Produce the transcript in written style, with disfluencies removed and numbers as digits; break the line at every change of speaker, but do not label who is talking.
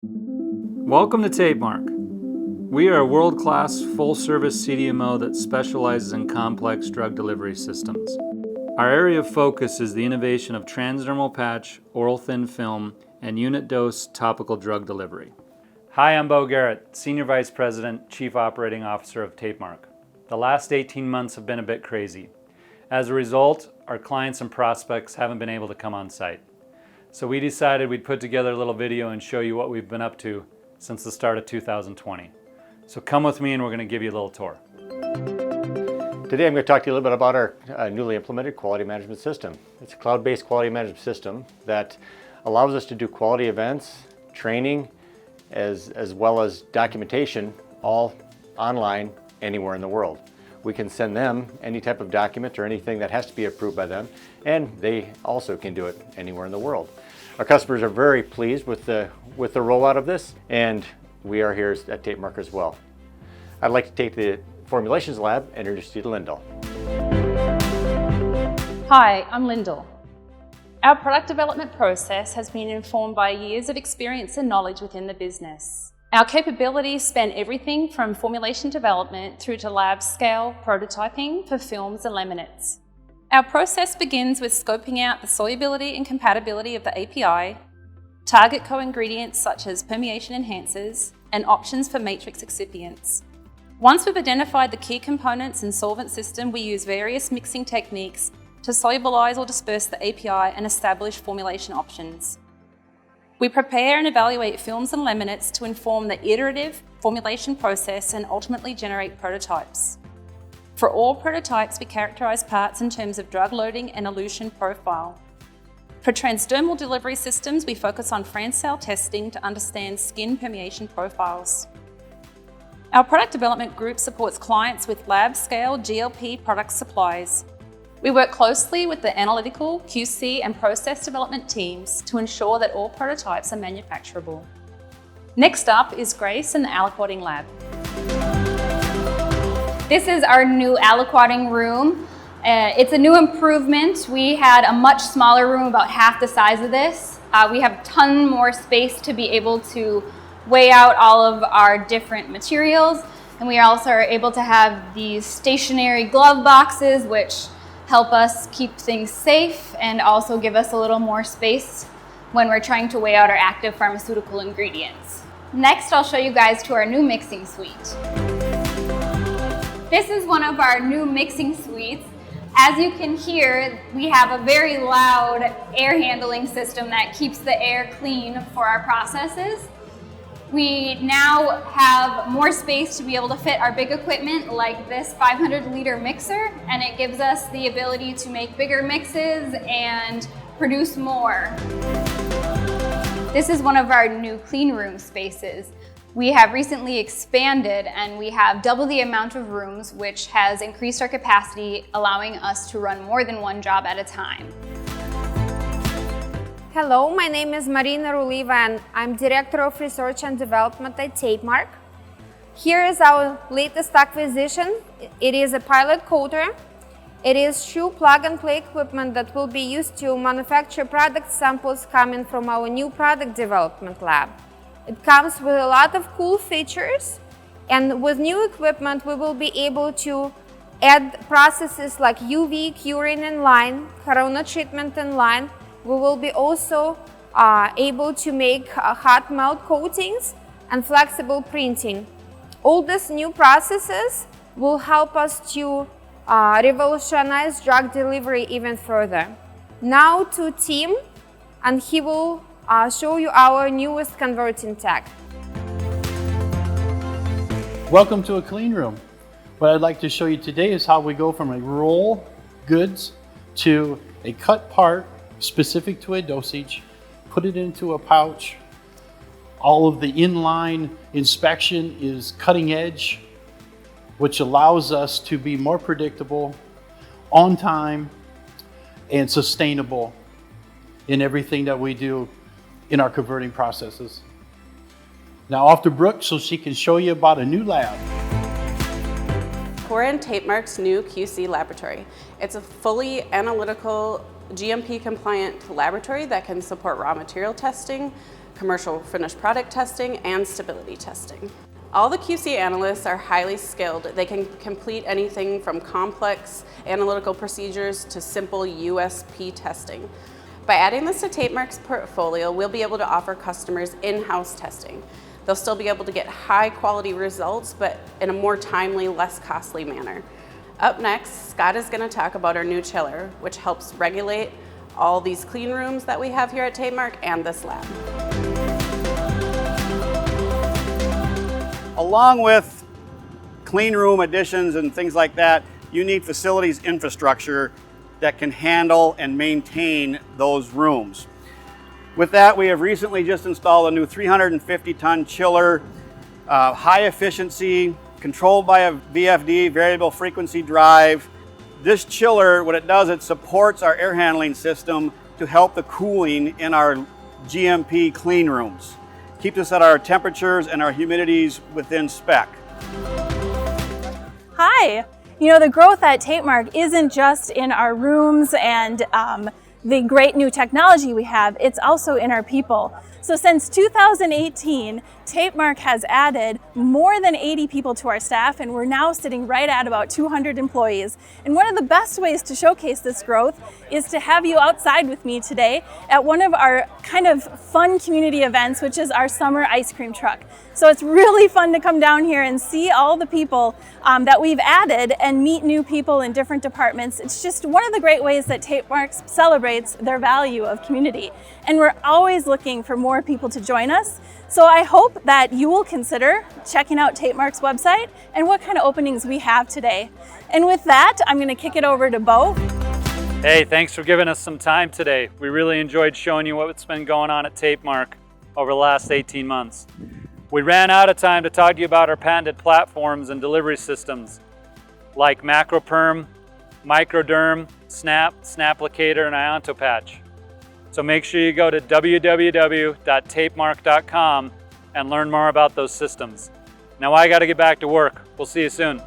Welcome to Tapemark. We are a world-class, full-service CDMO that specializes in complex drug delivery systems. Our area of focus is the innovation of transdermal patch, oral thin film, and unit dose topical drug delivery. Hi, I'm Beau Garrett, Senior Vice President, Chief Operating Officer of Tapemark. The last 18 months have been a bit crazy. As a result, our clients and prospects haven't been able to come on site. So we decided we'd put together a little video and show you what we've been up to since the start of 2020. So come with me and we're going to give you a little tour.
Today I'm going to talk to you a little bit about our newly implemented quality management system. It's a cloud-based quality management system that allows us to do quality events, training, as well as documentation, all online anywhere in the world. We can send them any type of document or anything that has to be approved by them, and they also can do it anywhere in the world. Our customers are very pleased with the rollout of this, and we are here at Tapemark as well. I'd like to take the formulations lab and introduce you to Lyndall.
Hi, I'm Lyndall. Our product development process has been informed by years of experience and knowledge within the business. Our capabilities span everything from formulation development through to lab scale prototyping for films and laminates. Our process begins with scoping out the solubility and compatibility of the API, target co-ingredients such as permeation enhancers, and options for matrix excipients. Once we've identified the key components and solvent system, we use various mixing techniques to solubilize or disperse the API and establish formulation options. We prepare and evaluate films and laminates to inform the iterative formulation process and ultimately generate prototypes. For all prototypes, we characterize parts in terms of drug loading and elution profile. For transdermal delivery systems, we focus on France cell testing to understand skin permeation profiles. Our product development group supports clients with lab-scale GLP product supplies. We work closely with the analytical, QC, and process development teams to ensure that all prototypes are manufacturable. Next up is Grace in the Aliquoting lab.
This is our new Aliquoting Room. It's a new improvement. We had a much smaller room, about half the size of this. We have a ton more space to be able to weigh out all of our different materials. And we also are able to have these stationary glove boxes, which help us keep things safe and also give us a little more space when we're trying to weigh out our active pharmaceutical ingredients. Next, I'll show you guys to our new mixing suite. This is one of our new mixing suites. As you can hear, we have a very loud air handling system that keeps the air clean for our processes. We now have more space to be able to fit our big equipment like this 500-liter mixer, and it gives us the ability to make bigger mixes and produce more. This is one of our new clean room spaces. We have recently expanded and we have double the amount of rooms, which has increased our capacity, allowing us to run more than one job at a time.
Hello, my name is Marina Ruliva and I'm Director of Research and Development at Tapemark. Here is our latest acquisition. It is a pilot coater. It is true plug-and-play equipment that will be used to manufacture product samples coming from our new product development lab. It comes with a lot of cool features, and with new equipment we will be able to add processes like UV curing in line, corona treatment in line. We will be also able to make hot melt coatings and flexible printing. All these new processes will help us to revolutionize drug delivery even further. Now to Tim, and he will show you our newest converting tech.
Welcome to a clean room. What I'd like to show you today is how we go from a roll goods to a cut part specific to a dosage, put it into a pouch. All of the inline inspection is cutting edge, which allows us to be more predictable, on time, and sustainable in everything that we do in our converting processes. Now off to Brooke so she can show you about a new lab.
We're in Tapemark's new QC laboratory. It's a fully analytical, GMP compliant laboratory that can support raw material testing, commercial finished product testing, and stability testing. All the QC analysts are highly skilled. They can complete anything from complex analytical procedures to simple USP testing. By adding this to Tapemark's portfolio, we'll be able to offer customers in-house testing. They'll still be able to get high quality results, but in a more timely, less costly manner. Up next, Scott is going to talk about our new chiller, which helps regulate all these clean rooms that we have here at Tapemark and this lab.
Along with clean room additions and things like that, you need facilities infrastructure that can handle and maintain those rooms. With that, we have recently just installed a new 350-ton chiller, high efficiency, controlled by a VFD, variable frequency drive. This chiller, what it does, it supports our air handling system to help the cooling in our GMP clean rooms. Keeps us at our temperatures and our humidities within spec.
Hi! You know, the growth at Tapemark isn't just in our rooms and the great new technology we have, it's also in our people. So since 2018, Tapemark has added more than 80 people to our staff, and we're now sitting right at about 200 employees. And one of the best ways to showcase this growth is to have you outside with me today at one of our kind of fun community events, which is our summer ice cream truck. So it's really fun to come down here and see all the people that we've added and meet new people in different departments. It's just one of the great ways that Tapemark celebrates their value of community. And we're always looking for more people to join us. So I hope that you will consider checking out Tapemark's website and what kind of openings we have today. And with that, I'm going to kick it over to Beau.
Hey, thanks for giving us some time today. We really enjoyed showing you what's been going on at Tapemark over the last 18 months. We ran out of time to talk to you about our patented platforms and delivery systems like MacroPerm, Microderm, Snap, Snaplicator, and IontoPatch. So make sure you go to www.tapemark.com and learn more about those systems. Now I got to get back to work. We'll see you soon.